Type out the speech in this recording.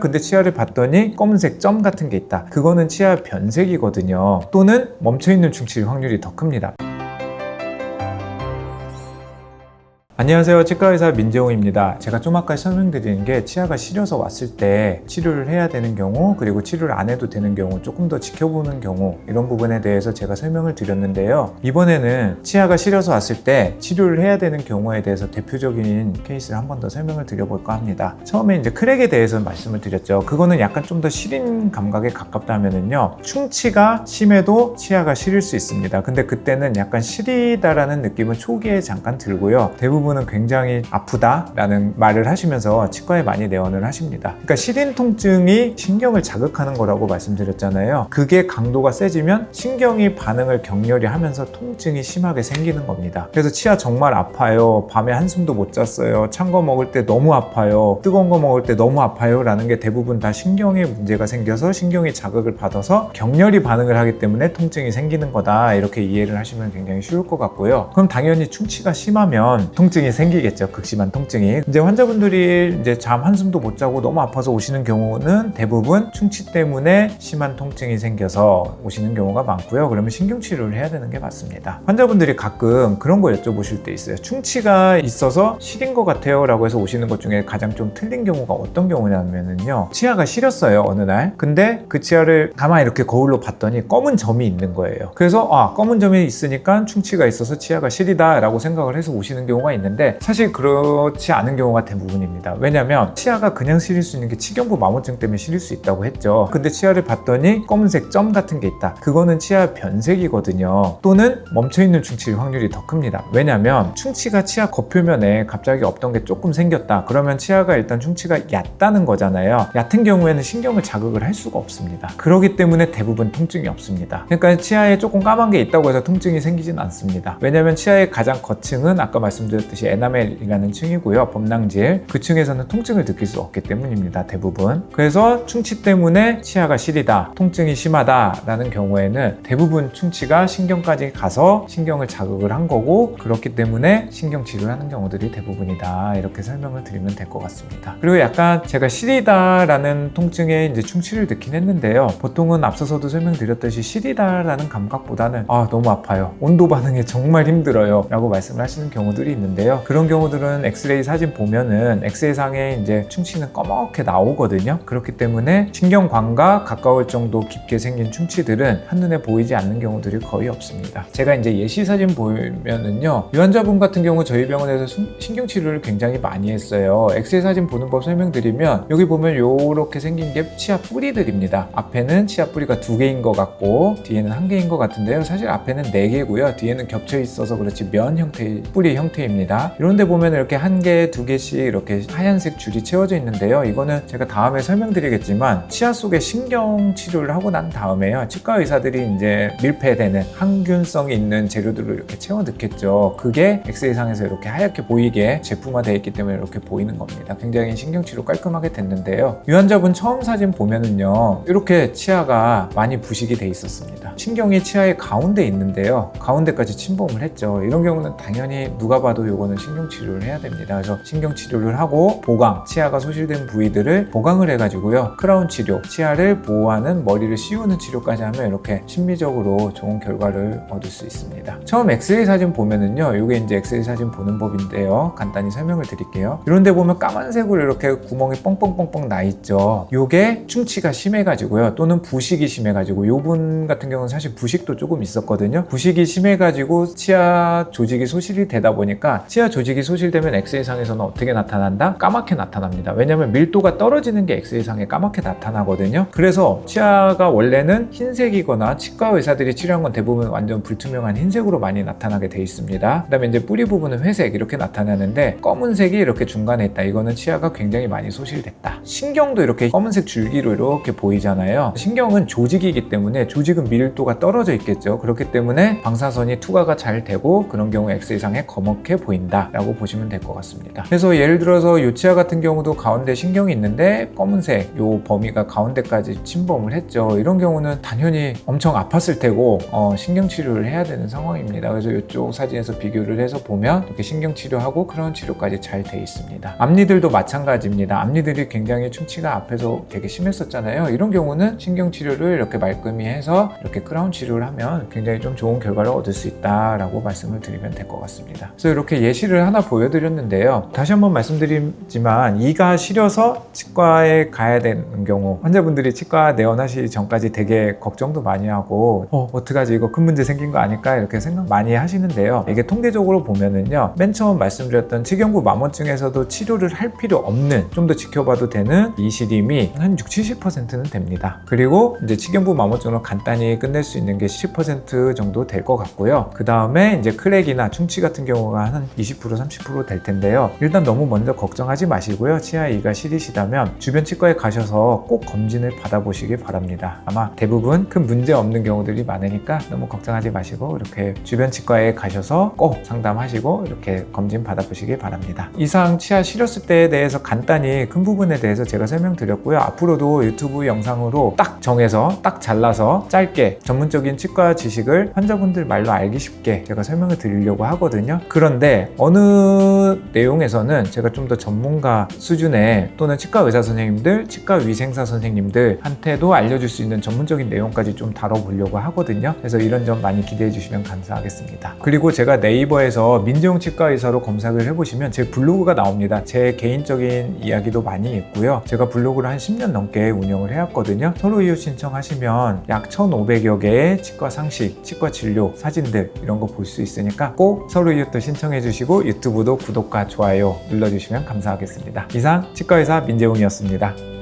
근데 치아를 봤더니 검은색 점 같은 게 있다. 그거는 치아 변색이거든요. 또는 멈춰있는 충치일 확률이 더 큽니다. 안녕하세요, 치과의사 민재홍입니다. 제가 좀 아까 설명드리는 게 치아가 시려서 왔을 때 치료를 해야 되는 경우, 그리고 치료를 안 해도 되는 경우, 조금 더 지켜보는 경우, 이런 부분에 대해서 제가 설명을 드렸는데요. 이번에는 치아가 시려서 왔을 때 치료를 해야 되는 경우에 대해서 대표적인 케이스를 한 번 더 설명을 드려볼까 합니다. 처음에 이제 크랙에 대해서 말씀을 드렸죠. 그거는 약간 좀 더 시린 감각에 가깝다 하면은요, 충치가 심해도 치아가 시릴 수 있습니다. 근데 그때는 약간 시리다라는 느낌은 초기에 잠깐 들고요. 대부분은 굉장히 아프다라는 말을 하시면서 치과에 많이 내원을 하십니다. 그러니까 시린 통증이 신경을 자극하는 거라고 말씀드렸잖아요. 그게 강도가 세지면 신경이 반응을 격렬히 하면서 통증이 심하게 생기는 겁니다. 그래서 치아 정말 아파요, 밤에 한숨도 못 잤어요, 찬 거 먹을 때 너무 아파요, 뜨거운 거 먹을 때 너무 아파요 라는 게 대부분 다 신경에 문제가 생겨서 신경이 자극을 받아서 격렬히 반응을 하기 때문에 통증이 생기는 거다, 이렇게 이해를 하시면 굉장히 쉬울 것 같고요. 그럼 당연히 충치가 심하면 통증이 생기겠죠. 극심한 통증이. 이제 환자분들이 이제 잠 한숨도 못 자고 너무 아파서 오시는 경우는 대부분 충치 때문에 심한 통증이 생겨서 오시는 경우가 많고요. 그러면 신경치료를 해야 되는 게 맞습니다. 환자분들이 가끔 그런 거 여쭤보실 때 있어요. 충치가 있어서 시린 것 같아요 라고 해서 오시는 것 중에 가장 좀 틀린 경우가 어떤 경우냐면요, 치아가 시렸어요 어느 날. 근데 그 치아를 가만히 이렇게 거울로 봤더니 검은 점이 있는 거예요. 그래서 검은 점이 있으니까 충치가 있어서 치아가 시리다 라고 생각을 해서 오시는 경우가 있는데, 사실 그렇지 않은 경우가 대부분입니다. 왜냐면 치아가 그냥 시릴 수 있는 게 치경부 마모증 때문에 시릴 수 있다고 했죠. 근데 치아를 봤더니 검은색 점 같은 게 있다. 그거는 치아 변색이거든요. 또는 멈춰있는 충치일 확률이 더 큽니다. 왜냐면 충치가 치아 겉표면에 갑자기 없던 게 조금 생겼다. 그러면 치아가 일단 충치가 얕다는 거잖아요. 얕은 경우에는 신경을 자극을 할 수가 없습니다. 그렇기 때문에 대부분 통증이 없습니다. 그러니까 치아에 조금 까만 게 있다고 해서 통증이 생기진 않습니다. 왜냐면 치아의 가장 겉층은 아까 말씀드렸듯이 에나멜이라는 층이고요, 범낭질. 그 층에서는 통증을 느낄 수 없기 때문입니다, 대부분. 그래서 충치 때문에 치아가 시리다, 통증이 심하다 라는 경우에는 대부분 충치가 신경까지 가서 신경을 자극을 한 거고, 그렇기 때문에 신경치료를 하는 경우들이 대부분이다, 이렇게 설명을 드리면 될 것 같습니다. 그리고 약간 제가 시리다 라는 통증에 이제 충치를 넣긴 했는데요, 보통은 앞서서도 설명드렸듯이 시리다 라는 감각보다는 너무 아파요, 온도 반응에 정말 힘들어요 라고 말씀을 하시는 경우들이 있는데요, 그런 경우들은 엑스레이 사진 보면은 엑스레이상에 이제 충치는 꺼멓게 나오거든요. 그렇기 때문에 신경관과 가까울 정도 깊게 생긴 충치들은 한눈에 보이지 않는 경우들이 거의 없습니다. 제가 이제 예시 사진 보면은요, 이 환자분 같은 경우 저희 병원에서 신경치료를 굉장히 많이 했어요. 엑스레이 사진 보는 법 설명드리면, 여기 보면 요렇게 생긴 게 치아 뿌리들입니다. 앞에는 치아 뿌리가 2개인 것 같고 뒤에는 1개인 것 같은데요, 사실 앞에는 4개고요 뒤에는 겹쳐 있어서 그렇지 면 형태의 뿌리 형태입니다. 이런데 보면 이렇게 1개, 2개씩 이렇게 하얀색 줄이 채워져 있는데요, 이거는 제가 다음에 설명드리겠지만 치아 속에 신경 치료를 하고 난 다음에요, 치과 의사들이 이제 밀폐되는 항균성이 있는 재료들을 이렇게 채워 넣겠죠. 그게 엑스레이상에서 이렇게 하얗게 보이게 제품화되어 있기 때문에 이렇게 보이는 겁니다. 굉장히 신경치료 깔끔하게 됐는데요, 이 환자분 처음 사진 보면은요, 이렇게 치아가 많이 부식이 돼 있었습니다. 신경이 치아의 가운데 있는데요, 가운데까지 침범을 했죠. 이런 경우는 당연히 누가 봐도 이거는 신경치료를 해야 됩니다. 그래서 신경치료를 하고 보강, 치아가 소실된 부위들을 보강을 해가지고요, 크라운 치료, 치아를 보호하는, 머리를 씌우는 치료까지 하면 이렇게 심리적으로 좋은 결과를 얻을 수 있습니다. 처음 엑스레이 사진 보면은요, 이게 이제 엑스레이 사진 보는 법인데요, 간단히 설명을 드릴게요. 이런데 보면 까만색으로 이렇게 구멍이 뻥뻥뻥뻥 나 있죠. 요게 충치가 심해가지고요, 또는 부식이 심해가지고, 요분 같은 경우는 사실 부식도 조금 있었거든요. 부식이 심해가지고 치아 조직이 소실이 되다 보니까, 치아 조직이 소실되면 엑스레이상에서는 어떻게 나타난다? 까맣게 나타납니다. 왜냐면 밀도가 떨어지는 게 엑스레이상에 까맣게 나타나거든요. 그래서 치아가 원래는 흰색이거나, 치과 의사들이 치료한 건 대부분 완전 불투명한 흰색으로 많이 나타나게 돼 있습니다. 그 다음에 이제 뿌리 부분은 회색 이렇게 나타나는데, 검은색이 이렇게 중간에 있다, 이거는 치아가 굉장히 많이 소실됐다. 신경도 이렇게 검은색 줄기로 이렇게 보이잖아요. 신경은 조직이기 때문에, 조직은 밀도가 떨어져 있겠죠. 그렇기 때문에 방사선이 투과가 잘 되고, 그런 경우 엑스레이상에 검게 보입니다. 보인다 라고 보시면 될 것 같습니다. 그래서 예를 들어서 요 치아 같은 경우도 가운데 신경이 있는데 검은색 요 범위가 가운데까지 침범을 했죠. 이런 경우는 당연히 엄청 아팠을 테고 신경 치료를 해야 되는 상황입니다. 그래서 이쪽 사진에서 비교를 해서 보면 이렇게 신경 치료하고 크라운 치료까지 잘 돼 있습니다. 앞니들도 마찬가지입니다. 앞니들이 굉장히 충치가 앞에서 되게 심했었잖아요. 이런 경우는 신경 치료를 이렇게 말끔히 해서 이렇게 크라운 치료를 하면 굉장히 좀 좋은 결과를 얻을 수 있다라고 말씀을 드리면 될 것 같습니다. 그래서 이렇게 예시를 하나 보여드렸는데요. 다시 한번 말씀드리지만 이가 시려서 치과에 가야 되는 경우, 환자분들이 치과 내원하시기 전까지 되게 걱정도 많이 하고 어떡하지, 이거 큰 문제 생긴 거 아닐까, 이렇게 생각 많이 하시는데요. 이게 통계적으로 보면은요, 맨 처음 말씀드렸던 치경부 마모증에서도 치료를 할 필요 없는, 좀 더 지켜봐도 되는 이 시림이 한 60-70%는 됩니다. 그리고 이제 치경부 마모증으로 간단히 끝낼 수 있는 게 10% 정도 될 것 같고요. 그 다음에 이제 크랙이나 충치 같은 경우가 한 20-30% 될 텐데요. 일단 너무 먼저 걱정하지 마시고요. 치아 이가 시리시다면 주변 치과에 가셔서 꼭 검진을 받아보시기 바랍니다. 아마 대부분 큰 문제 없는 경우들이 많으니까 너무 걱정하지 마시고 이렇게 주변 치과에 가셔서 꼭 상담하시고 이렇게 검진 받아보시기 바랍니다. 이상 치아 시렸을 때에 대해서 간단히 큰 부분에 대해서 제가 설명드렸고요. 앞으로도 유튜브 영상으로 딱 정해서 딱 잘라서 짧게 전문적인 치과 지식을 환자분들 말로 알기 쉽게 제가 설명을 드리려고 하거든요. 그런데 어느 내용에서는 제가 좀 더 전문가 수준의 또는 치과 의사 선생님들, 치과 위생사 선생님들한테도 알려줄 수 있는 전문적인 내용까지 좀 다뤄보려고 하거든요. 그래서 이런 점 많이 기대해 주시면 감사하겠습니다. 그리고 제가 네이버에서 민재용 치과 의사로 검색을 해보시면 제 블로그가 나옵니다. 제 개인적인 이야기도 많이 있고요. 제가 블로그를 한 10년 넘게 운영을 해왔거든요. 서로 이웃 신청하시면 약 1,500여 개의 치과 상식, 치과 진료 사진들 이런 거 볼 수 있으니까 꼭 서로 이웃도 신청해 주시고 유튜브도 구독과 좋아요 눌러주시면 감사하겠습니다. 이상 치과의사 민재웅이었습니다.